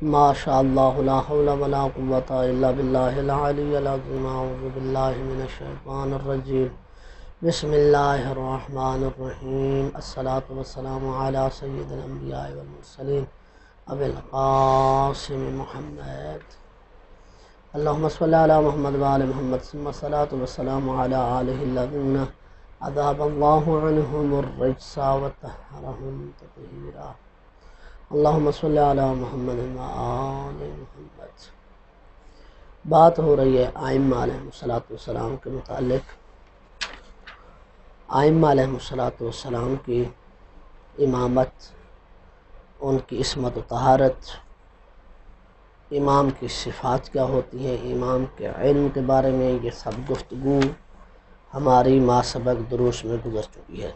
ماشاء اللہ لا حول ولا قوة الا باللہ العلی العظیم اعوذ باللہ من الشیطان الرجیم بسم اللہ الرحمن الرحیم الصلاة والسلام علی سید الانبیاء والمرسلین ابی القاسم محمد اللہم صلی علی محمد وآل محمد ثم الصلاة والسلام علی آلہ الذین اذهب اللہ عنہم الرجس وطہرہم تطہیرا اللہم صلی علی محمد وآل محمد۔ بات ہو رہی ہے ائمہ علیہ السلام کے متعلق۔ ائمہ علیہ السلام کی امامت، ان کی عصمت و طہارت، امام کی صفات کیا ہوتی ہیں، امام کے علم کے بارے میں یہ سب گفتگو ہماری ما سبق دروس میں گزر چکی ہے،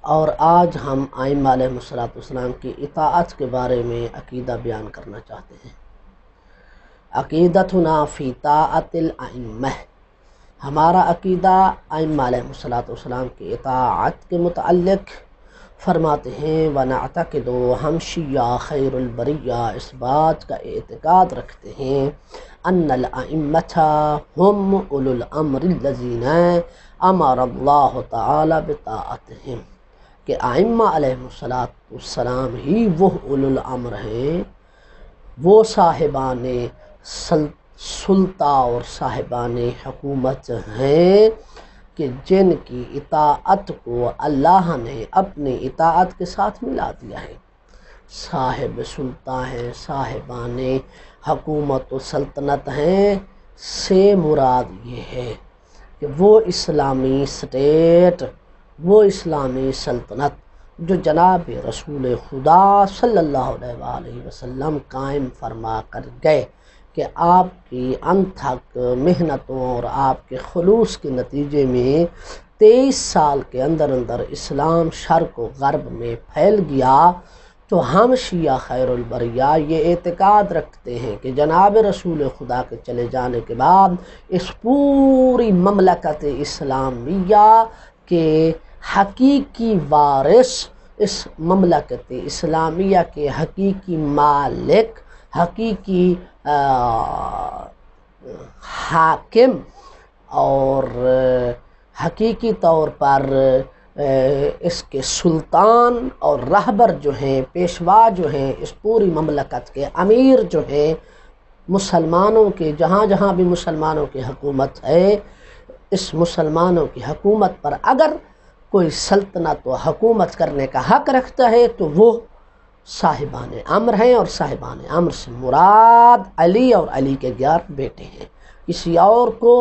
اور آج ہم ائمہ علیہ السلام کی اطاعت کے بارے میں عقیدہ بیان کرنا چاہتے ہیں۔ عقیدتنا فی طاعت الائمہ، ہمارا عقیدہ ائمہ علیہ السلام کی اطاعت کے متعلق فرماتے ہیں وَنَعْتَقِدُ، ہم شیعہ خیر البریہ اس بات کا اعتقاد رکھتے ہیں ان الائمۃ ہم اولو الامر الذین امر اللہ تعالی بطاعتہم، کہ ائمہ علیہ السلام ہی وہ اولو الامر ہیں، وہ صاحبان سلطہ اور صاحبان حکومت ہیں کہ جن کی اطاعت کو اللہ نے اپنی اطاعت کے ساتھ ملا دیا ہے۔ صاحب سلطہ ہیں، صاحبان حکومت و سلطنت ہیں، سے مراد یہ ہے کہ وہ اسلامی سٹیٹ، وہ اسلامی سلطنت جو جناب رسول خدا صلی اللہ علیہ وآلہ وسلم قائم فرما کر گئے، کہ آپ کی انتھک محنتوں اور آپ کے خلوص کے نتیجے میں 23 سال کے اندر اسلام شرق و غرب میں پھیل گیا، تو ہم شیعہ خیر البریہ یہ اعتقاد رکھتے ہیں کہ جناب رسول خدا کے چلے جانے کے بعد اس پوری مملکت اسلامیہ کے حقیقی وارث، اس مملکت اسلامیہ کے حقیقی مالک، حقیقی حاکم اور حقیقی طور پر اس کے سلطان اور رہبر جو ہیں، پیشوا جو ہیں، اس پوری مملکت کے امیر جو ہیں، مسلمانوں کے جہاں جہاں بھی مسلمانوں کی حکومت ہے، اس مسلمانوں کی حکومت پر اگر کوئی سلطنت و حکومت کرنے کا حق رکھتا ہے تو وہ صاحبان امر ہیں، اور صاحبان امر سے مراد علی اور علی کے 11 بیٹے ہیں۔ کسی اور کو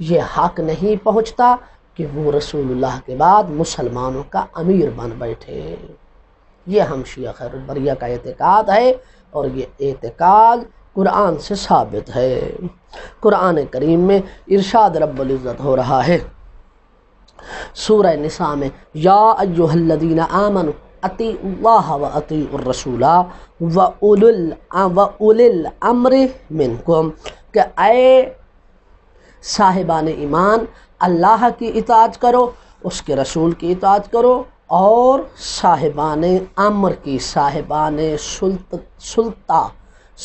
یہ حق نہیں پہنچتا کہ وہ رسول اللہ کے بعد مسلمانوں کا امیر بن بیٹھے۔ یہ ہم شیعہ خیر البریہ کا اعتقاد ہے، اور یہ اعتقاد قرآن سے ثابت ہے۔ قرآن کریم میں ارشاد رب العزت ہو رہا ہے سورہ نساء میں، یا ایھا الذین آمنوا اطیعوا اللہ واطیعوا الرسول واولی الامر منکم، کہ اے صاحبان ایمان، اللہ کی اطاعت کرو، اس کے رسول کی اطاعت کرو، اور صاحبان امر کی، صاحبان سلطہ،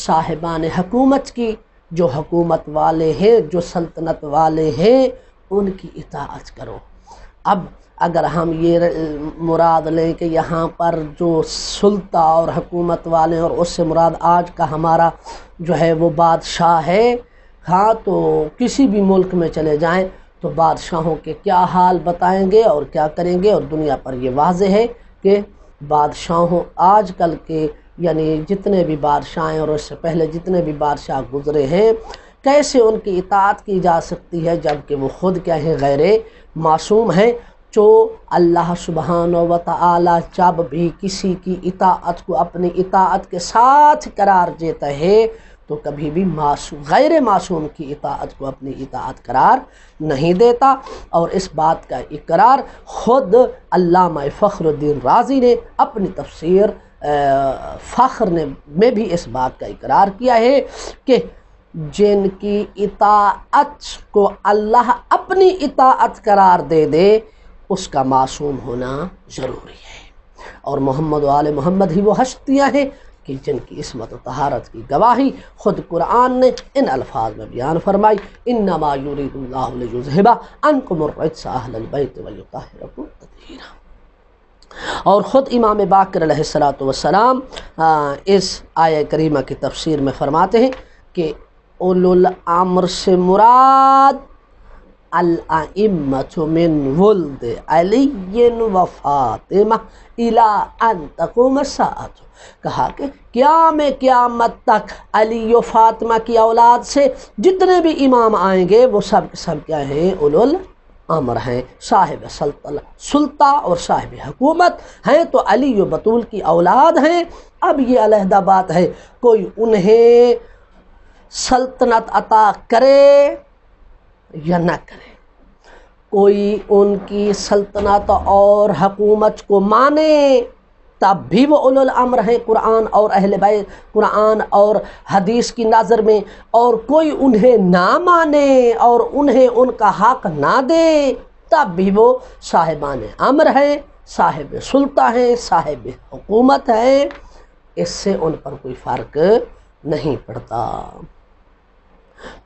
صاحبان حکومت کی، جو حکومت والے ہیں، جو سلطنت والے ہیں، ان کی اطاعت کرو۔ اب اگر ہم یہ مراد لیں کہ یہاں پر جو سلطہ اور حکومت والے، اور اس سے مراد آج کا ہمارا جو ہے وہ بادشاہ ہے، ہاں، تو کسی بھی ملک میں چلے جائیں تو بادشاہوں کے کیا حال بتائیں گے اور کیا کریں گے، اور دنیا پر یہ واضح ہے کہ بادشاہوں آج کل کے، یعنی جتنے بھی بادشاہ ہیں اور اس سے پہلے جتنے بھی بادشاہ گزرے ہیں، کیسے ان کی اطاعت کی جا سکتی ہے جبکہ وہ خود کیا ہیں، غیر معصوم ہیں۔ جو اللہ سبحانہ و تعالی جب بھی کسی کی اطاعت کو اپنی اطاعت کے ساتھ قرار دیتا ہے تو کبھی بھی غیر معصوم کی اطاعت کو اپنی اطاعت قرار نہیں دیتا، اور اس بات کا اقرار خود علامہ فخر الدین رازی نے اپنی تفسیر فخر میں بھی اس بات کا اقرار کیا ہے کہ جن کی اطاعت کو اللہ اپنی اطاعت قرار دے دے، اس کا معصوم ہونا ضروری ہے، اور محمد و آل محمد ہی وہ ہستیاں ہیں کہ جن کی عصمت و طہارت کی گواہی خود قرآن نے ان الفاظ میں بیان فرمائی، انما یرید اللہ لیذھب عنکم الرجس اہل البیت ویطہرکم تطہیرا۔ اور خود امام باقر علیہ الصلوۃ والسلام اس آیہ کریمہ کی تفسیر میں فرماتے ہیں کہ اولو الامر سے مراد الائمۃ من ولد علی و فاطمہ الی ان تقوم الساعۃ، کہا کہ قیامت تک علی و فاطمہ کی اولاد سے جتنے بھی امام آئیں گے وہ سب کیا ہیں؟ اولو الامر ہیں، صاحب سلطہ اور صاحب حکومت ہیں، تو علی و بطول کی اولاد ہیں۔ اب یہ علیحدہ بات ہے کوئی انہیں سلطنت عطا کرے یا نہ کرے، کوئی ان کی سلطنت اور حکومت کو مانے تب بھی وہ اولو الامر ہیں قرآن اور اہل بیت، قرآن اور حدیث کی نظر میں، اور کوئی انہیں نہ مانے اور انہیں ان کا حق نہ دے تب بھی وہ صاحبان امر ہیں، صاحب سلطہ ہیں، صاحب حکومت ہیں، اس سے ان پر کوئی فرق نہیں پڑتا۔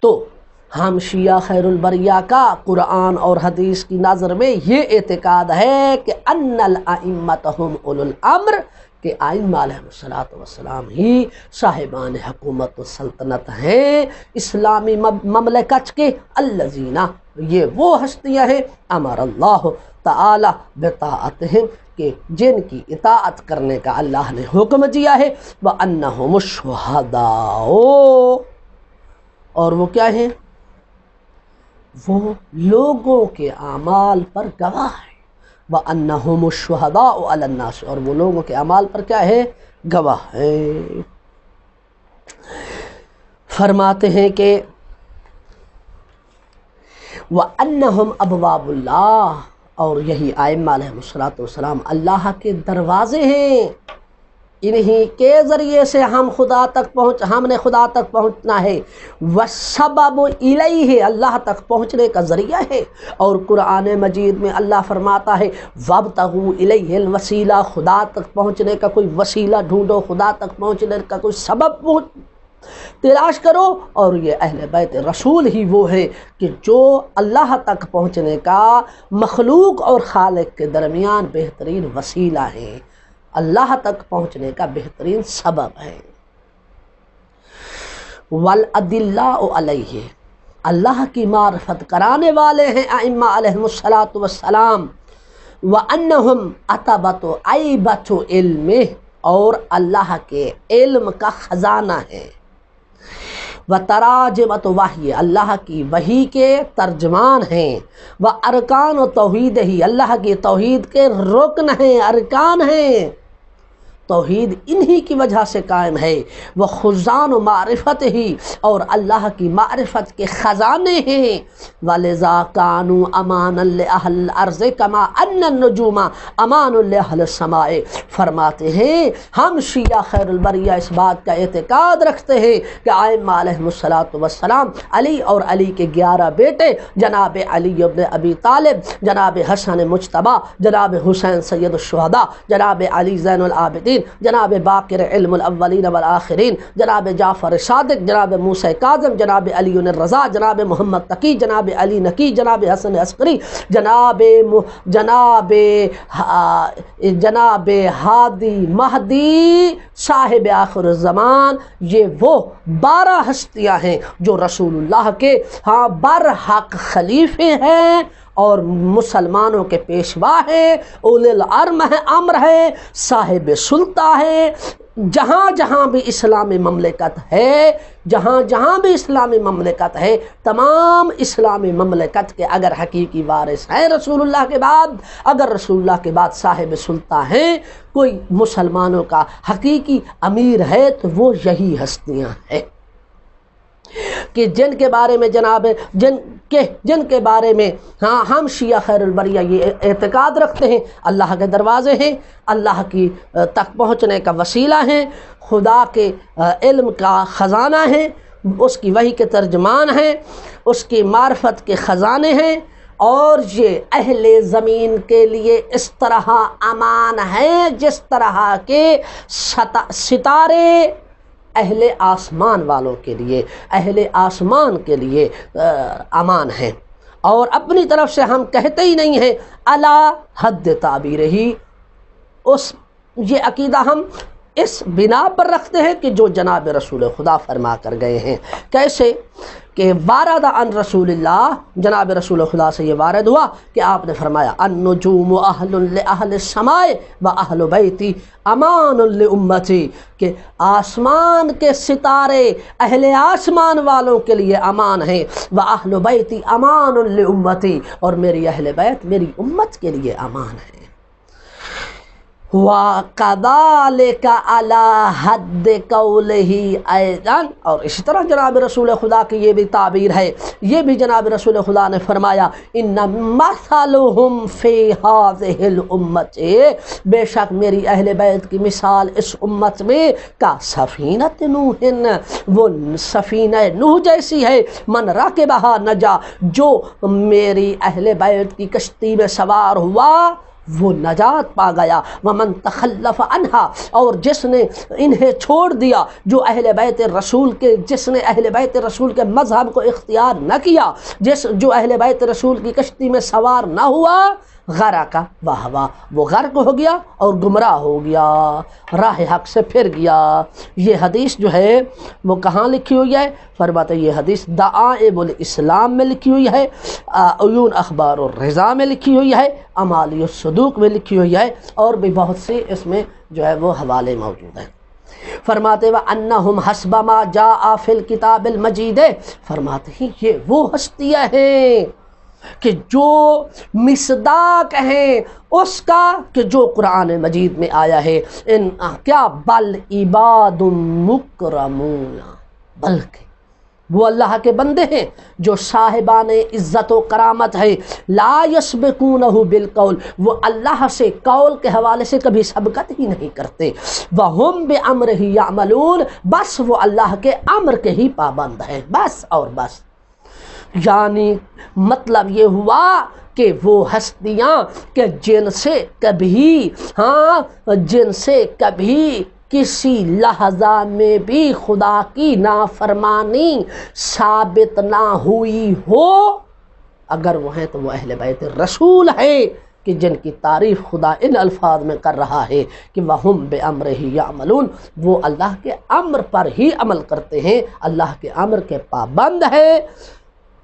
تو ہم شیعہ خیر البریہ کا قرآن اور حدیث کی نظر میں یہ اعتقاد ہے کہ ان الائمۃ ہم اولو الامر، کہ ائمہ علیہ السلام ہی صاحبان حکومت و سلطنت ہیں اسلامی مملکت کے، الذین، یہ وہ ہستیاں ہیں امر اللہ تعالی بطاعتہم، کہ جن کی اطاعت کرنے کا اللہ نے حکم دیا ہے، وانہم الشہداء، اور وہ کیا ہیں؟ وہ لوگوں کے اعمال پر گواہ ہیں، وَأَنَّهُمُ الشُّهَدَاءُ عَلَى النَّاسِ، اور وہ لوگوں کے اعمال پر کیا ہے؟ گواہ ہیں۔ فرماتے ہیں کہ وَأَنَّهُمْ أَبْوَابُ اللَّهِ، اور یہی ائمہ علیہ السلام اللہ کے دروازے ہیں، انہی کے ذریعے سے ہم نے خدا تک پہنچنا ہے، وَالسَّبَبُ إِلَيْهِ، اللہ تک پہنچنے کا ذریعہ ہے۔ اور قرآن مجید میں اللہ فرماتا ہے وَابْتَغُوا إِلَيْهِ الْوَسِيلَہ، خدا تک پہنچنے کا کوئی وسیلہ ڈھونڈو، خدا تک پہنچنے کا کوئی سبب تلاش کرو، اور یہ اہل بیت رسول ہی وہ ہے کہ جو اللہ تک پہنچنے کا مخلوق اور خالق کے درمیان بہترین وسیلہ ہے، اللہ تک پہنچنے کا بہترین سبب ہے۔ والادلاء علیہ، اللہ کی معرفت کرانے والے ہیں ائمہ علیہم السلام، وانہم عتبۃ عیبۃ علم، اور اللہ کے علم کا خزانہ ہے، وتراجمۃ وحی، اللہ کی وحی کے ترجمان ہیں، وارکان توحید ہی، اللہ کی توحید کے رکن ہیں، ارکان ہیں، توحید انہی کی وجہ سے قائم ہے، وہ خزان و معرفت ہی، اور اللہ کی معرفت کے خزانے ہیں، وَلِذَا كَانُوا أَمَانًا لِأَهْلِ الْأَرْضِ كَمَا أَنَّ النُّجُومَ أَمَانٌ لِأَهْلِ السَّمَاءِ، فرماتے ہیں ہم شیعہ خیر البریہ اس بات کا اعتقاد رکھتے ہیں کہ ائمہ علیہم السلام علی اور علی کے 11 بیٹے جناب علی ابن ابی طالب، جناب حسن مجتبیٰ، جناب حسین سید الشہداء، جناب علی زین العابدین، جناب باقر علم الاولین والآخرین، جناب جعفر صادق، جناب موسیٰ کاظم، جناب علی الرضا، جناب محمد تقی، جناب علی نقی، جناب حسن عسکری، جناب ہادی مہدی صاحب آخر الزمان، یہ وہ 12 ہستیاں ہیں جو رسول اللہ کے برحق خلیفے ہیں اور مسلمانوں کے پیشوا ہیں، اولی الامر ہے، صاحب سلطہ ہے، جہاں جہاں بھی اسلامی مملکت ہے، جہاں جہاں بھی اسلامی مملکت ہے، تمام اسلامی مملکت کے اگر حقیقی وارث ہیں رسول اللہ کے بعد، اگر رسول اللہ کے بعد صاحب سلطہ ہیں، کوئی مسلمانوں کا حقیقی امیر ہے، تو وہ یہی ہستیاں ہیں کہ جن کے بارے میں جن کے بارے میں ہم شیعہ خیر البریہ یہ اعتقاد رکھتے ہیں اللہ کے دروازے ہیں، اللہ کی تک پہنچنے کا وسیلہ ہیں، خدا کے علم کا خزانہ ہیں، اس کی وحی کے ترجمان ہیں، اس کی معرفت کے خزانے ہیں، اور یہ اہل زمین کے لیے اس طرح امان ہے جس طرح کے ستارے اہل آسمان والوں کے لیے، اہل آسمان کے لیے امان ہیں۔ اور اپنی طرف سے ہم کہتے ہی نہیں ہیں الا حد تعبیر ہی، یہ عقیدہ ہم اس بنا پر رکھتے ہیں کہ جو جناب رسول خدا فرما کر گئے ہیں۔ کیسے کہ وارد عن رسول اللہ، جناب رسول خدا سے یہ وارد ہوا کہ آپ نے فرمایا النجوم اہل لأہل السماء واہل بیتی امان لامتی، کہ آسمان کے ستارے اہل آسمان والوں کے لیے امان ہیں، واہل بیتی امان لامتی، اور میری اہل بیت میری امت کے لیے امان ہے۔ وَكَذَلِكَ عَلَى حَدِّ قَوْلِهِ أَيْضًا، اور اسی طرح جناب رسول خدا کی یہ بھی تعبیر ہے، یہ بھی جناب رسول خدا نے فرمایا إِنَّ مَثَلُهُمْ فِي هَذِهِ الْأُمَّةِ، بے شک میری اہل بیت کی مثال اس امت میں کا سفینۃ نوح، وہ سفینہ نوح جیسی ہے، من راکبها نجا، جو میری اہل بیت کی کشتی میں سوار ہوا وہ نجات پا گیا، ومن تخلف عنہا، اور جس نے انہیں چھوڑ دیا، جو اہل بیت رسول کے، جس نے اہل بیت رسول کے مذہب کو اختیار نہ کیا، جو اہل بیت رسول کی کشتی میں سوار نہ ہوا، غرق وہوا، وہ غرق ہو گیا اور گمراہ ہو گیا، راہ حق سے پھر گیا۔ یہ حدیث جو ہے وہ کہاں لکھی ہوئی ہے؟ فرماتے یہ حدیث دعائم الاسلام میں لکھی ہوئی ہے، عیون اخبار الرضا میں لکھی ہوئی ہے، امالی الصدوق میں لکھی ہوئی ہے، اور بھی بہت سی اس میں جو ہے وہ حوالے موجود ہیں۔ فرماتے وَأَنَّهُمْ حَسْبَ مَا جَاءَ فِي الْكِتَابِ الْمَجِيدِ، فرماتے ہیں یہ وہ ہستیاں ہیں کہ جو مصداق ہیں اس کا کہ جو قرآن مجید میں آیا ہے، ان کیا بل عباد مکرمون، بلکہ وہ اللہ کے بندے ہیں جو صاحبان عزت و کرامت ہے، لا یسبقونہ بالقول، وہ اللہ سے قول کے حوالے سے کبھی سبقت ہی نہیں کرتے، وہم بامرہ یعملون، بس وہ اللہ کے امر کے ہی پابند ہیں، بس اور بس۔ یعنی مطلب یہ ہوا کہ وہ ہستیاں کہ جن سے کبھی کسی لحظہ میں بھی خدا کی نافرمانی ثابت نہ ہوئی ہو، اگر وہ ہیں تو وہ اہل بیت رسول ہیں، کہ جن کی تعریف خدا ان الفاظ میں کر رہا ہے کہ وَهُمْ بِأَمْرِهِ يَعْمَلُونَ، وہ اللہ کے امر پر ہی عمل کرتے ہیں، اللہ کے امر کے پابند ہیں،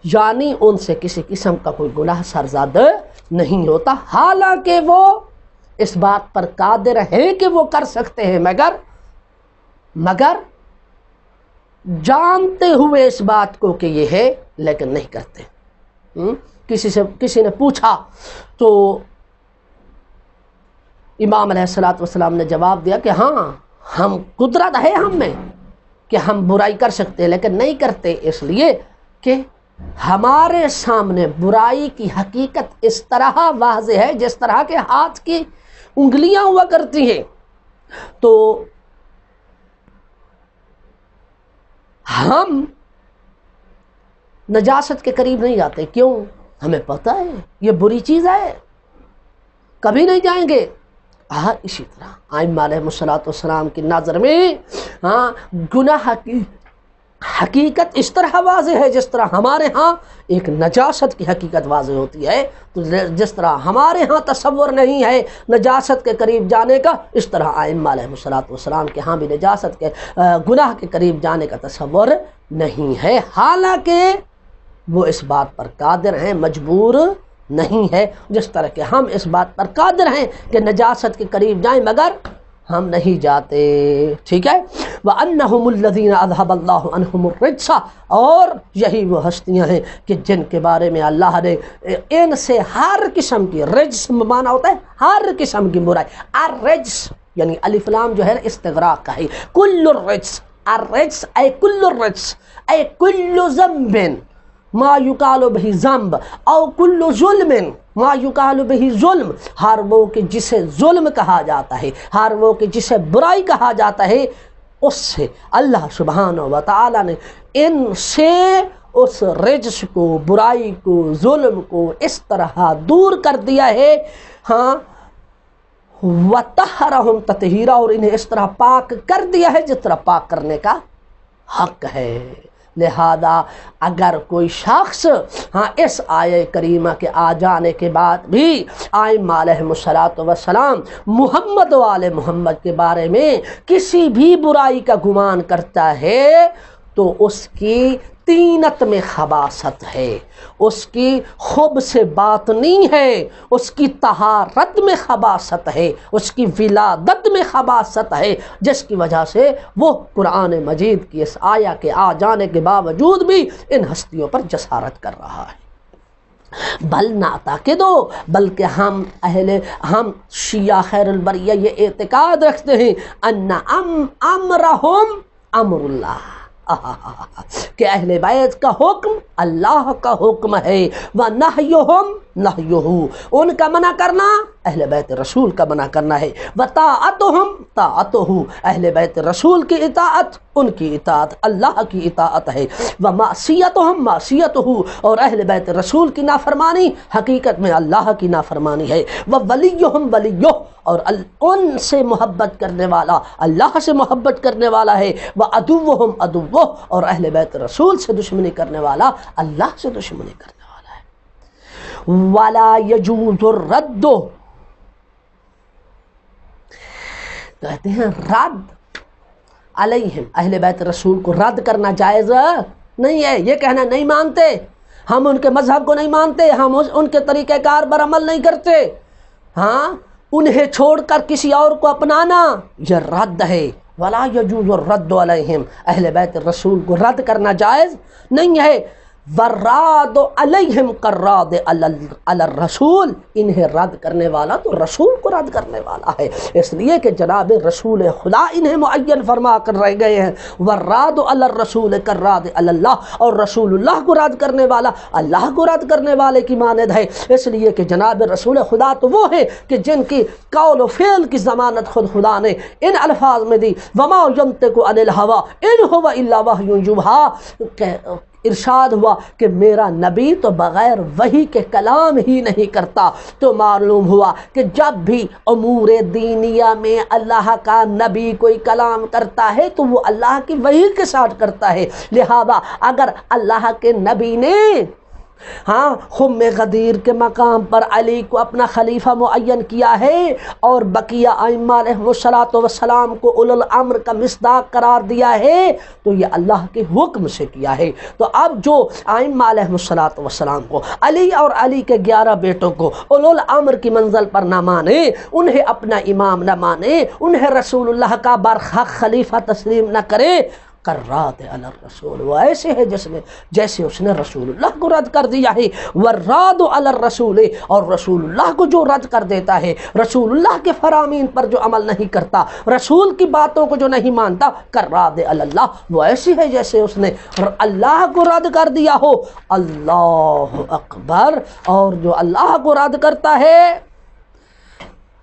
یعنی ان سے کسی قسم کا کوئی گناہ سرزد نہیں ہوتا، حالانکہ وہ اس بات پر قادر ہیں کہ وہ کر سکتے ہیں، مگر جانتے ہوئے اس بات کو کہ یہ ہے لیکن نہیں کرتے۔ کسی نے پوچھا تو امام علیہ السلام نے جواب دیا کہ ہاں، ہم قدرت ہے ہم میں کہ ہم برائی کر سکتے ہیں لیکن نہیں کرتے، اس لیے کہ ہمارے سامنے برائی کی حقیقت اس طرح واضح ہے جس طرح کے ہاتھ کی انگلیاں ہوا کرتی ہیں، تو ہم نجاست کے قریب نہیں جاتے، کیوں؟ ہمیں پتہ ہے یہ بری چیز ہے، کبھی نہیں جائیں گے۔ اسی طرح ائمہ علیہ السلام کی نظر میں گناہ کی حقیقت اس طرح واضح ہے جس طرح ہمارے ہاں ایک نجاست کی حقیقت واضح ہوتی ہے، تو جس طرح ہمارے ہاں تصور نہیں ہے نجاست کے قریب جانے کا، اس طرح ائمہ علیہ السلام کے ہاں بھی نجاست کے گناہ کے قریب جانے کا تصور نہیں ہے، حالانکہ وہ اس بات پر قادر ہیں، مجبور نہیں ہے، جس طرح کہ ہم اس بات پر قادر ہیں کہ نجاست کے قریب جائیں مگر ہم نہیں جاتے، ٹھیک ہے۔ وَأَنَّهُمُ الَّذِينَ أَذْهَبَ اللَّهُ عَنْهُمُ الرِّجْسَ، اور یہی وہ ہستیاں ہیں کہ جن کے بارے میں اللہ نے ان سے ہر قسم کی، رجس معنی ہوتا ہے ہر قسم کی برائی، الرجس یعنی الف لام جو ہے استغراق کا ہے، کل الرجس، الرجس اے کل الرجس اے کل ذنب ما یقال بہ ذنب او کل ظلم ما یقال بہ ظلم، ہر وہ کہ جسے ظلم کہا جاتا ہے، ہر وہ کہ جسے برائی کہا جاتا ہے، اس سے اللہ سبحانہ و تعالی نے ان سے اس رجس کو، برائی کو، ظلم کو اس طرح دور کر دیا ہے، ہاں، وَطَهَّرَهُمْ تَطْهِيرًا، اور انہیں اس طرح پاک کر دیا ہے جس طرح پاک کرنے کا حق ہے۔ لہذا اگر کوئی شخص اس آیہ کریمہ کے آ جانے کے بعد بھی آئمہ علیہم الصلاۃ والسلام محمد و آل محمد کے بارے میں کسی بھی برائی کا گمان کرتا ہے تو اس کی طینت میں خباثت ہے، اس کی خب سے باطنی ہے، اس کی طہارت میں خباثت ہے، اس کی ولادت میں خباثت ہے، جس کی وجہ سے وہ قرآن مجید کی اس آیہ کے آ جانے کے باوجود بھی ان ہستیوں پر جسارت کر رہا ہے۔ بل نہ تاکدو، بلکہ ہم شیعہ خیر البریہ یہ اعتقاد رکھتے ہیں ان امرہم امر اللہ، کہ اہل بیت کا حکم اللہ کا حکم ہے، وَنَحْيُهُمْ نَحْيُهُ، ان کا منع کرنا اہل بیت رسول کا منع کرنا ہے، وَطَاعَتُهُمْ طَاعَتُهُ، اہل بیت رسول کی اطاعت ان کی اطاعت اللہ کی اطاعت ہے، وَمَعْصِيَتُهُمْ مَعْصِيَتُهُ، اور اہل بیت رسول کی نافرمانی حقیقت میں اللہ کی نافرمانی ہے، وَوَلِيُّهُمْ وَلِيُّهُ، اور ان سے محبت کرنے والا اللہ سے محبت کرنے والا ہے، وَعَدُوُّهُمْ عَدُوُّهُ، اور اہل بیت رسول سے دشمنی کرنے والا اللہ سے دشمنی کرنے والا ہے۔ وَلَا يَجُوزُ الرَّدُّ، کہتے ہیں رد علیہم، اہل بیت رسول کو رد کرنا جائز نہیں ہے، یہ کہنا نہیں مانتے ہم ان کے مذہب کو نہیں مانتے، ہم ان کے طریقہ کار پر عمل نہیں کرتے، ہاں، انہیں چھوڑ کر کسی اور کو اپنانا یہ رد ہے۔ ولا یجوز الرد علیہم، اہل بیت رسول کو رد کرنا جائز نہیں ہے۔ والراد علیہم کالراد علی الرسول، انہیں رد کرنے والا تو رسول کو رد کرنے والا ہے، اس لیے کہ جناب رسول خدا انہیں معین فرما کر رہ گئے ہیں، والراد علی الرسول کالراد علی اللہ، اور رسول اللہ کو رد کرنے والا اللہ کو رد کرنے والے کی مانند ہے، اس لیے کہ جناب رسول خدا تو وہ ہے کہ جن کی قول و فعل کی ضمانت خود خدا نے ان الفاظ میں دی، وما ینطق عن الهوی ان هو الا وحی یوحی، ارشاد ہوا کہ میرا نبی تو بغیر وحی کے کلام ہی نہیں کرتا، تو معلوم ہوا کہ جب بھی امور دینیہ میں اللہ کا نبی کوئی کلام کرتا ہے تو وہ اللہ کی وحی کے ساتھ کرتا ہے، لہذا اگر اللہ کے نبی نے خم غدیر کے مقام پر علی کو اپنا خلیفہ معین کیا ہے اور بقیہ ائمہ علیہم الصلاۃ والسلام کو اولو الامر کا مصداق قرار دیا ہے تو یہ اللہ کے حکم سے کیا ہے۔ تو اب جو ائمہ علیہم الصلاۃ والسلام کو، علی اور علی کے 11 بیٹوں کو اولو الامر کی منزل پر نہ مانے، انہیں اپنا امام نہ مانے، انہیں رسول اللہ کا برحق خلیفہ تسلیم نہ کرے، کرات علی الرسول، وہ ایسے ہے جیسے اس نے رسول اللہ کو رد کر دیا ہے، والراد علی الرسول، اور رسول اللہ کو جو رد کر دیتا ہے، رسول اللہ کے فرامین پر جو عمل نہیں کرتا، رسول کی باتوں کو جو نہیں مانتا، کرات علی اللہ، وہ ایسی ہے جیسے اس نے اللہ کو رد کر دیا ہو۔ اللہ اکبر، اور جو اللہ کو رد کرتا ہے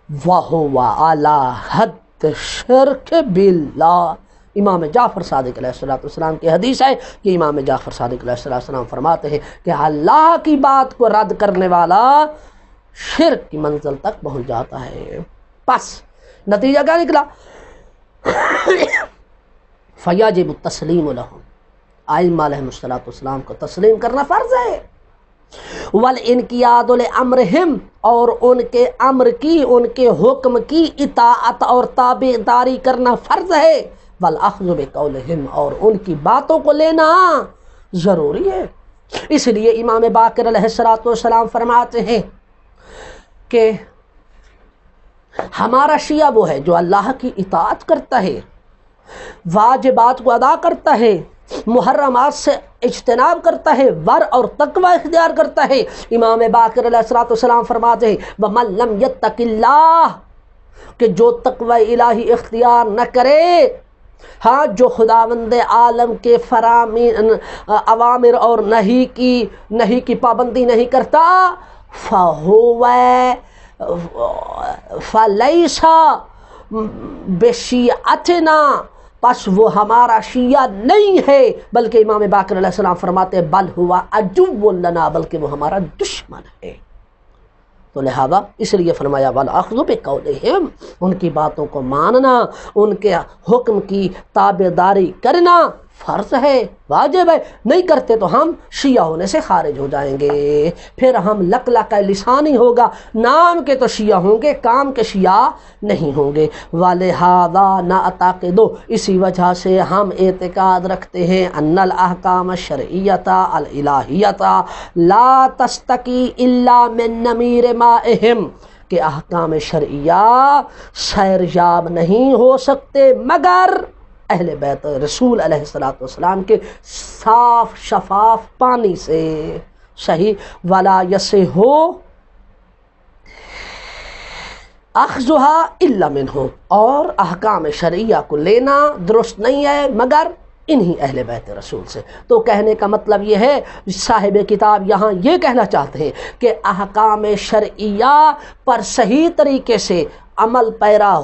وَهُوَ عَلَى حَدِّ الشِّرْكِ بِاللَّهِ، امام جعفر صادق علیہ السلام کی حدیث ہے کہ امام جعفر صادق علیہ السلام فرماتے ہیں کہ اللہ کی بات کو رد کرنے والا شرک کی منزل تک پہنچ جاتا ہے۔ پس نتیجہ کیا نکلا؟ فَيَجِبُ التَّسْلِيمُ لَهُمْ، ائمہ علیہم السلام کو تسلیم کرنا فرض ہے، وَالْإِنْقِيَادُ لِأَمْرِهِمْ، اور ان کے امر کی، ان کے حکم کی اطاعت اور تابعداری کرنا فرض ہے، وَالْأَخْذُ بِقَوْلِهِمْ، اور ان کی باتوں کو لینا ضروری ہے۔ اس لیے امام باقر علیہ السلام فرماتے ہیں کہ ہمارا شیعہ وہ ہے جو اللہ کی اطاعت کرتا ہے، واجبات کو ادا کرتا ہے، محرمات سے اجتناب کرتا ہے، ور اور تقوی اختیار کرتا ہے۔ امام باقر علیہ السلام فرماتے ہیں وَمَن لَّمْ يَتَّقِ اللَّهَ، کہ جو تقوی الہی اختیار نہ کرے، جو خداوند عالم کے فرامین، اوامر اور نہی کی پابندی نہیں کرتا، فَلَيْسَ بِشِيعَتِنَا، پس وہ ہمارا شیعہ نہیں ہے، بلکہ امام باقر علیہ السلام فرماتے ہیں بل ہوا عدو لنا، بلکہ وہ ہمارا دشمن ہے۔ تو لہذا اس لیے فرمایا وَالْأَخْذُ بِقَوْلِهِمْ، ان کی باتوں کو ماننا، ان کے حکم کی تابعداری کرنا فرض ہے، واجب ہے، نہیں کرتے تو ہم شیعہ ہونے سے خارج ہو جائیں گے، پھر ہم لقلقہ لسانی ہوگا، نام کے تو شیعہ ہوں گے، کام کے شیعہ نہیں ہوں گے۔ وَلِهَذَا نَعْتَقِدُ، اسی وجہ سے ہم اعتقاد رکھتے ہیں ان الاحکام الشرعیۃ الالہیۃ لا تستقی الا من نمیر مائہم، کہ احکام شرعیہ سیریاب نہیں ہو سکتے مگر اہل بیت رسول علیہ السلام کے صاف شفاف پانی سے، صحیح، ولا یصح اخذھا الا منہ، اور احکام شرعیہ کو لینا درست نہیں ہے مگر انہی اہل بیت رسول سے۔ تو کہنے کا مطلب یہ ہے، صاحب کتاب یہاں یہ کہنا چاہتے ہیں کہ احکام شرعیہ پر صحیح طریقے سے عمل پیرا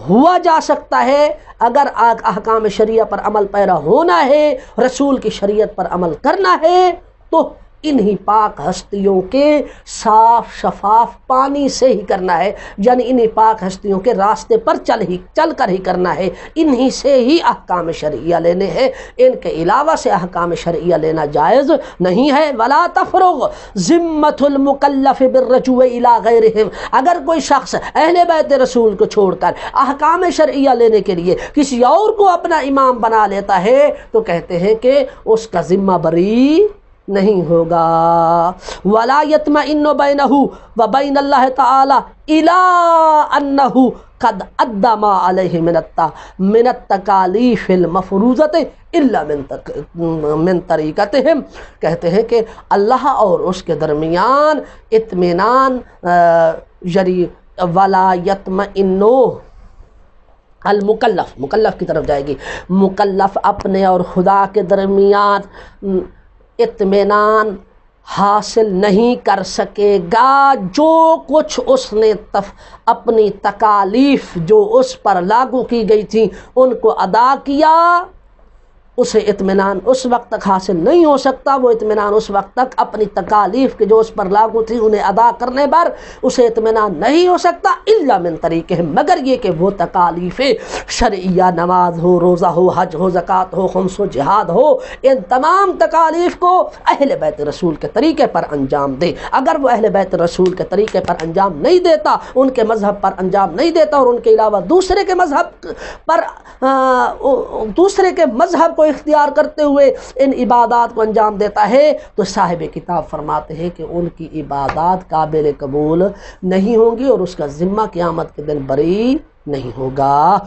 ہوا جا سکتا ہے، اگر احکام شریعہ پر عمل پیرا ہونا ہے، رسول کی شریعت پر عمل کرنا ہے، تو انہی پاک ہستیوں کے صاف شفاف پانی سے ہی کرنا ہے، یعنی انہی پاک ہستیوں کے راستے پر چل کر ہی کرنا ہے، انہی سے ہی احکام شرعیہ لینے ہیں، ان کے علاوہ سے احکام شرعیہ لینا جائز نہیں ہے۔ ولا تفرغ ذمۃ المکلف بالرجوع الی غیرہم، اگر کوئی شخص اہل بیت رسول کو چھوڑ کر احکام شرعیہ لینے کے لیے کسی اور کو اپنا امام بنا لیتا ہے تو کہتے ہیں کہ اس کا ذمہ بری نہیں ہوگا۔ ولا یطمئن بینہ وبین اللہ تعالی الی انہ قد ادى ما علیہ من التکالیف المفروضۃ الا من طریقتہم، کہتے ہیں کہ اللہ اور اس کے درمیان اطمینان یعنی ولا یطمئن المکلف، مکلف کی طرف جائے گی، مکلف اپنے اور خدا کے درمیان اطمینان حاصل نہیں کر سکے گا، جو کچھ اس نے اپنی تکالیف جو اس پر لاگو کی گئی تھیں ان کو ادا کیا، اسے اطمینان اس وقت تک حاصل نہیں ہو سکتا، وہ اطمینان اس وقت تک اپنی تکالیف کے جو اس پر لاگو تھی انہیں ادا کرنے پر اسے اطمینان نہیں ہو سکتا الا من طریقہ، مگر یہ کہ وہ تکالیف شرعیہ، نماز ہو، روزہ ہو، حج ہو، زکوٰۃ ہو، خمس ہو، جہاد ہو، ان تمام تکالیف کو اہل بیت رسول کے طریقے پر انجام دے۔ اگر وہ اہل بیت رسول کے طریقے پر انجام نہیں دیتا، ان کے مذہب پر انجام نہیں دیتا، اور ان کے علاوہ دوسرے کے مذہب کو اختیار کرتے ہوئے ان عبادات کو انجام دیتا ہے، تو صاحب کتاب فرماتے ہیں کہ ان کی عبادات قابل قبول نہیں ہوں گی اور اس کا ذمہ قیامت کے دن بری نہیں ہوگا۔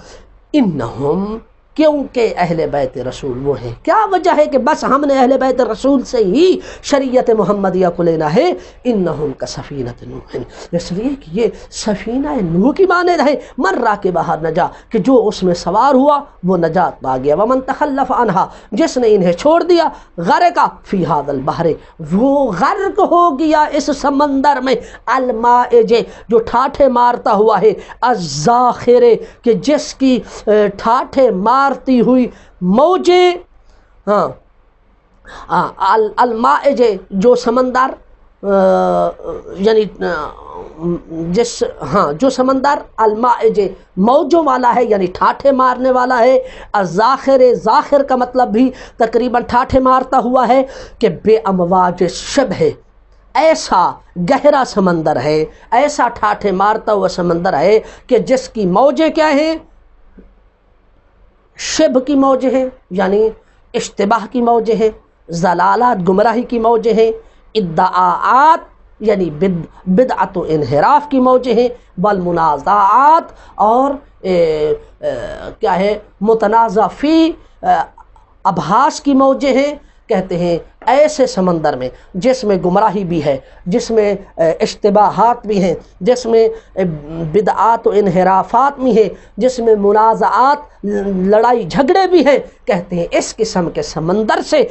انہم، کیونکہ اہل بیت رسول وہ ہیں، کیا وجہ ہے کہ بس ہم نے اہل بیت رسول سے ہی شریعت محمدیہ کو لینا ہے؟ انہم کسفینۃ نوح، اس لیے کہ یہ سفینہ نوح کی مانند ہے، من راکبہا نجا، کہ جو اس میں سوار ہوا وہ نجات پا گیا، ومن تخلف عنہا، جس نے انہیں چھوڑ دیا، غرقا فی ھذا البحر، وہ غرق ہو گیا اس سمندر میں، المائج، جو ٹھاٹھے مارتا ہوا ہے، الزاخر، کہ جس کی ٹھاٹھے مارتی ہوئی موجیں، المائج، جو سمندر یعنی جو سمندر المائج موجوں والا ہے، یعنی ٹھاٹھے مارنے والا ہے۔ الزاخر، زاخر کا مطلب بھی تقریباً ٹھاٹھے مارتا ہوا ہے، کہ بے امواج شبہ، ایسا گہرا سمندر ہے، ایسا ٹھاٹھے مارتا ہوا سمندر ہے کہ جس کی موجیں کیا ہیں؟ شبہ کی موجیں ہیں، یعنی اشتباہ کی موجیں ہیں، ضلالات، گمراہی کی موجیں ہیں، ادعاءات یعنی بدعت و انحراف کی موجیں ہیں، والمنازعات، اور کیا ہے، متنازع فی ابحاث کی موجیں ہیں۔ کہتے ہیں ایسے سمندر میں جس میں گمراہی بھی ہے، جس میں اشتباہات بھی ہیں، جس میں بدعات و انحرافات بھی ہیں، جس میں منازعات، لڑائی جھگڑے بھی ہیں، کہتے ہیں اس قسم کے سمندر سے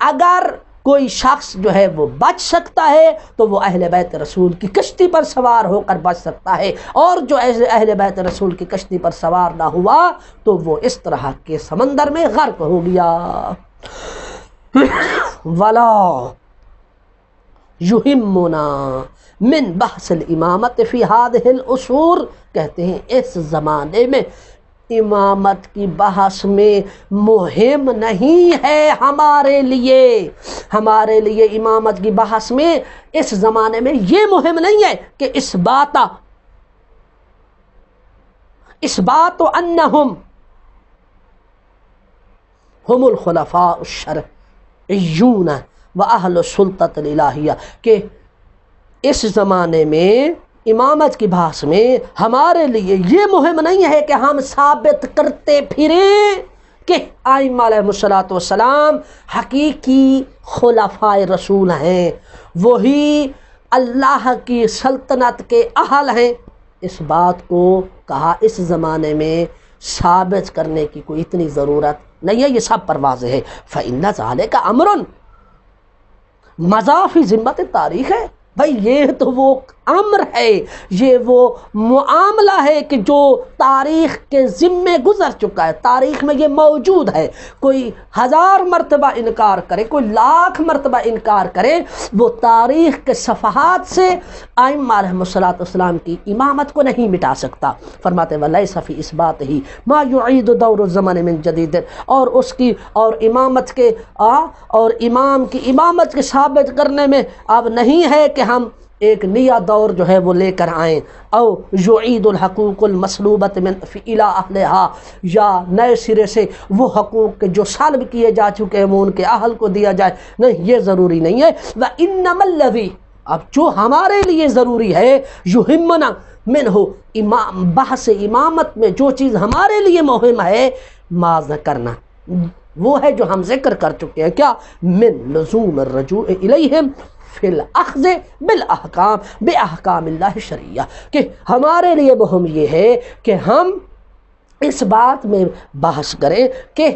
اگر کوئی شخص جو ہے وہ بچ سکتا ہے تو وہ اہل بیت رسول کی کشتی پر سوار ہو کر بچ سکتا ہے، اور جو اہل بیت رسول کی کشتی پر سوار نہ ہوا تو وہ اس طرح کے سمندر میں غرق ہو گیا۔ ولا یہمنا من بحث الامامت فی هذه العصور، کہتے ہیں اس زمانے میں امامت کی بحث میں مہم نہیں ہے ہمارے لیے امامت کی بحث میں اس زمانے میں یہ مہم نہیں ہے کہ اس بات انہم ہم الخلفاء الشرعیون و اہل السلطۃ الالہیہ، کہ اس زمانے میں امامت کی بحث میں ہمارے لیے یہ مہم نہیں ہے کہ ہم ثابت کرتے پھریں کہ ائمہ علیہم السلام حقیقی خلفاء رسول ہیں، وہی اللہ کی سلطنت کے اہل ہیں۔ اس بات کو کہا اس زمانے میں ثابت کرنے کی کوئی اتنی ضرورت نہیں ہے، یہ سب پر واضح ہے۔ فإن ذلک امر مضی فی ذمۃ تاریخ ہے، بھائی یہ تو وہ امر ہے، یہ وہ معاملہ ہے کہ جو تاریخ کے ذمے گزر چکا ہے، تاریخ میں یہ موجود ہے۔ کوئی 1000 مرتبہ انکار کرے، کوئی 1,00,000 مرتبہ انکار کرے، وہ تاریخ کے صفحات سے ائمہ علیہم السلام کی امامت کو نہیں مٹا سکتا۔ فرماتے ہیں وَلَيْسَ فِي إِثْبَاتِهِ مَا يُعِيدُ دَوْرُ الزَّمَنِ مِنْ جَدِيدٍ، اور اس کی اور امامت کے اور امام کی امامت کے ثابت کرنے میں اب نہیں ہے کہ ہم ایک نیا دور جو ہے وہ لے کر آئیں، او یعید الحقوق المسلوبۃ من الی اہلہا، یا نئے سرے سے وہ حقوق جو سلب کیے جا چکے ہیں وہ ان کے اہل کو دیا جائے، نہیں، یہ ضروری نہیں ہے۔ وانما الذی، اب جو ہمارے لیے ضروری ہے، یہمنا منہ بحث امامت میں جو چیز ہمارے لیے مہم ہے، ما ذکرنا، وہ ہے جو ہم ذکر کر چکے ہیں، کیا؟ من لزوم الرجوع الیہم فی الاخذ بالاحکام باحکام اللہ الشرعیہ، کہ ہمارے لیے مہم یہ ہے کہ ہم اس بات میں بحث کریں کہ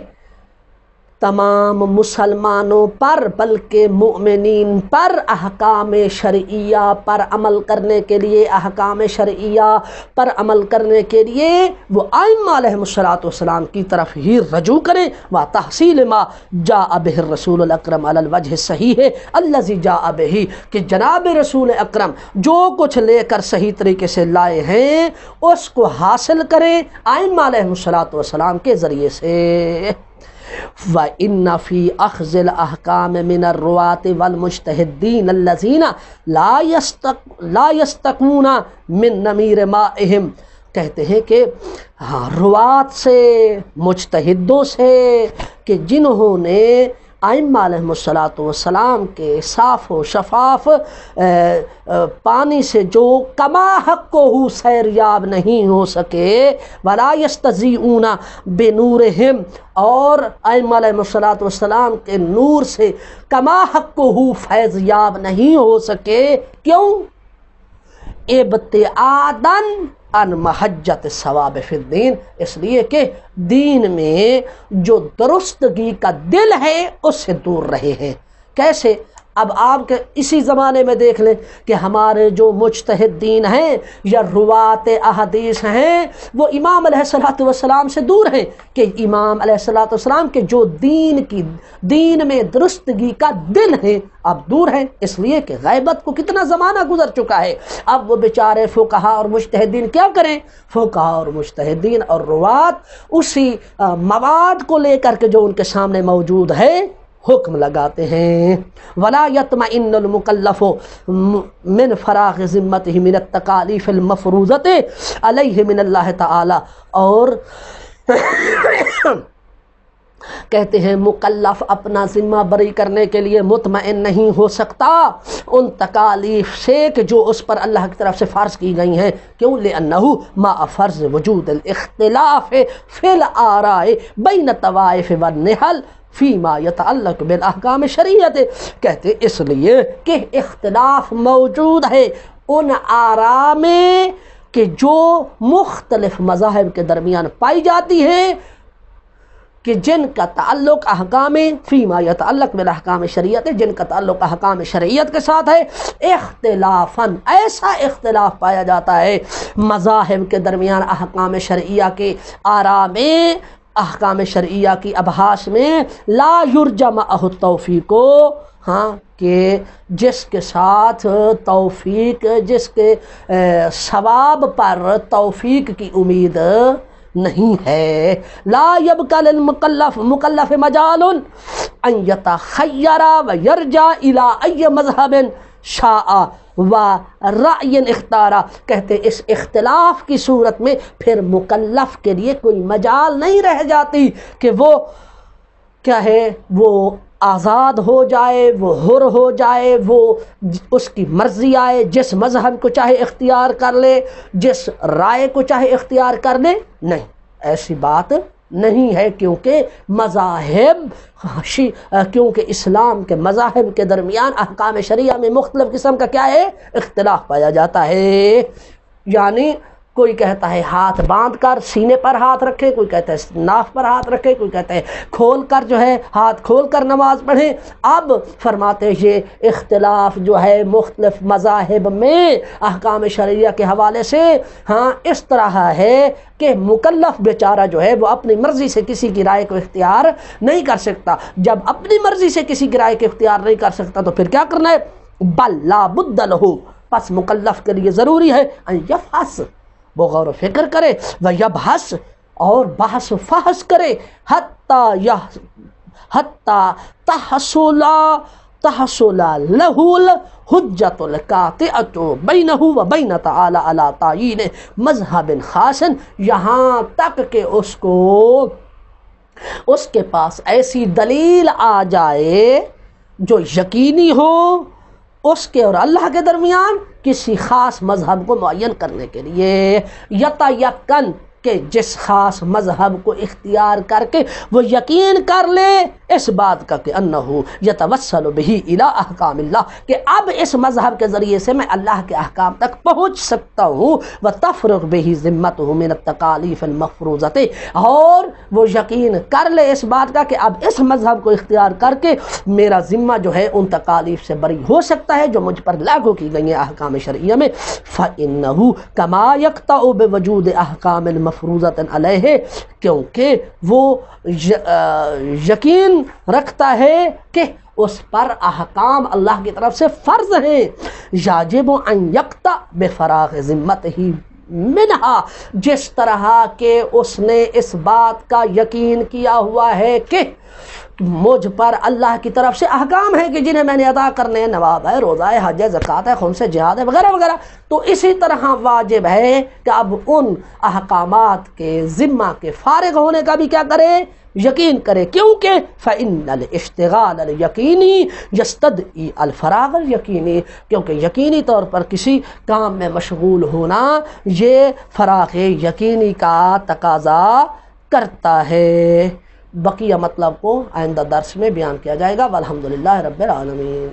تمام مسلمانوں پر بلکہ مؤمنین پر احکام شرعیہ پر عمل کرنے کے لیے، احکام شرعیہ پر عمل کرنے کے لیے وہ ائمہ علیہم السلام کی طرف ہی رجوع کریں، وتحصیل ما جاء بہ الرسول الاکرم علی الوجہ الصحیح الذی جاء بہ، کہ جناب رسول اکرم جو کچھ لے کر صحیح طریقے سے لائے ہیں اس کو حاصل کریں ائمہ علیہم السلام کے ذریعے سے۔ وَإِنَّ فِي أَخْذِ الْأَحْكَامِ مِنَ الرُّوَاةِ وَالْمُجْتَهِدِينَ الَّذِينَ لَا يَسْتَقُونَ مِن نَمِيرِ مَائِهِمْ، کہتے ہیں کہ روات سے، مجتہدوں سے، کہ جنہوں نے ائمہ علیہم السلام کے صاف و شفاف پانی سے جو کما حق ہو سیریاب نہیں ہو سکے، ولا یستضیئون بنورہم، اور ائمہ علیہم السلام کے نور سے کما حق ہو فیض یاب نہیں ہو سکے، کیوں؟ ابتعاداً ان محجت ثواب فی الدین، اس لیے کہ دین میں جو درستگی کا دل ہے اس سے دور رہے ہیں۔ کیسے؟ اب آپ کے اسی زمانے میں دیکھ لیں کہ ہمارے جو مجتہدین ہیں یا روات احادیث ہیں وہ امام علیہ السلام سے دور ہیں، کہ امام علیہ السلام کے جو دین میں درستگی کا دل ہے اب دور ہیں، اس لیے کہ غیبت کو کتنا زمانہ گزر چکا ہے۔ اب وہ بیچارے فقہا اور مجتہدین کیا کریں؟ فقہا اور مجتہدین اور روات اسی مواد کو لے کر کے جو ان کے سامنے موجود ہے حکم لگاتے ہیں۔ ولا یطمئن المکلف من فراغ ذمتہ من التکالیف المفروضۃ علیہ من اللہ تعالی، اور کہتے ہیں مکلف اپنا ذمہ بری کرنے کے لیے مطمئن نہیں ہو سکتا ان تکالیف سے کہ جو اس پر اللہ کی طرف سے فرض کی گئی ہیں، کیوں؟ لأنہ مع فرض وجود الاختلاف فی الآراء بین الطوائف والنحل فیما یتعلق بالاحکام شریعت، کہتے اس لیے کہ اختلاف موجود ہے ان آراء میں کہ جو مختلف مذاہب کے درمیان پائی جاتی ہے، کہ جن کا تعلق احکام فیما یتعلق بالاحکام شریعت ہے، جن کا تعلق احکام شریعت کے ساتھ ہے، اختلافاً ایسا اختلاف پایا جاتا ہے مذاہب کے درمیان احکام شرعیہ کے آراء میں، احکام شرعیہ کی ابحاث میں، لا یرجى معه التوفیق، ہاں کہ جس کے ساتھ توفیق، جس کے ثواب پر توفیق کی امید نہیں ہے، لا یبقى للمکلف مکلف مجال ان یتخیر ویرجع الی ای مذہب شاء و رأی اختارا، کہتے اس اختلاف کی صورت میں پھر مکلف کے لیے کوئی مجال نہیں رہ جاتی کہ وہ کیا ہے، وہ آزاد ہو جائے، وہ حر ہو جائے، وہ اس کی مرضی آئے، جس مذہب کو چاہے اختیار کر لے، جس رائے کو چاہے اختیار کر لے، نہیں، ایسی بات نہیں ہے، کیونکہ مذاہب کیونکہ اسلام کے مذاہب کے درمیان احکام شریعہ میں مختلف قسم کا کیا ہے، اختلاف پایا جاتا ہے۔ یعنی کوئی کہتا ہے ہاتھ باندھ کر سینے پر ہاتھ رکھے، کوئی کہتا ہے ناف پر ہاتھ رکھے، کوئی کہتا ہے کھول کر جو ہے ہاتھ کھول کر نماز پڑھیں۔ اب فرماتے ہیں یہ اختلاف جو ہے مختلف مذاہب میں احکام شرعیہ کے حوالے سے ہاں اس طرح ہے کہ مکلف بیچارہ جو ہے وہ اپنی مرضی سے کسی کی رائے کو اختیار نہیں کر سکتا۔ جب اپنی مرضی سے کسی کی رائے کو اختیار نہیں کر سکتا تو پھر کیا کرنا ہے؟ بل لا بد لہ، پس مکلف کے لیے ضروری ہے ان یفحص، وہ غور و فکر کرے، ویبحث، اور بحث و فحص کرے، حتی تحصل لہ الحجۃ القاطعۃ بینہ و بین تعالی علی تعیین مذہب خاص، یہاں تک کہ اس کے پاس ایسی دلیل آ جائے جو یقینی ہو اس کے اور اللہ کے درمیان کسی خاص مذہب کو معین کرنے کے لیے، یتیقن کہ جس خاص مذہب کو اختیار کر کے وہ یقین کر لے اس بات کا کہ انہو یتوسل بہ الی احکام اللہ، کہ اب اس مذہب کے ذریعے سے میں اللہ کے احکام تک پہنچ سکتا ہوں، وتفرغ بہ ذمتہ من التکالیف المفروضۃ، اور وہ یقین کر لے اس بات کا کہ اب اس مذہب کو اختیار کر کے میرا ذمہ جو ہے ان تکالیف سے بری ہو سکتا ہے جو مجھ پر لاگو کی گئی ہیں احکام شرعیہ میں، فإنہ کما یقطع بوجود احکام مفروضۃ علیہ، کیونکہ وہ یقین رکھتا ہے کہ اس پر احکام اللہ کی طرف سے فرض ہیں، یجب ان یقطع بفراغ ذمتہ منہا، جس طرح کہ اس نے اس بات کا یقین کیا ہوا ہے کہ مجھ پر اللہ کی طرف سے احکام ہیں کہ جنہیں میں نے ادا کرنے ہیں، نواب ہے، روزہ ہے، حج ہے، زکوٰۃ ہے، خمس ہے، جہاد ہے، وغیرہ وغیرہ، تو اسی طرح واجب ہے کہ اب ان احکامات کے ذمہ کے فارغ ہونے کا بھی کیا کرے، یقین کرے، کیونکہ فإن الاشتغال الیقینی یستدعی الفراغ الیقینی، کیونکہ یقینی طور پر کسی کام میں مشغول ہونا یہ فراغ یقینی کا تقاضا کرتا ہے۔ بقیہ مطلب کو آئندہ درس میں بیان کیا جائے گا۔ والحمدللہ رب العالمین۔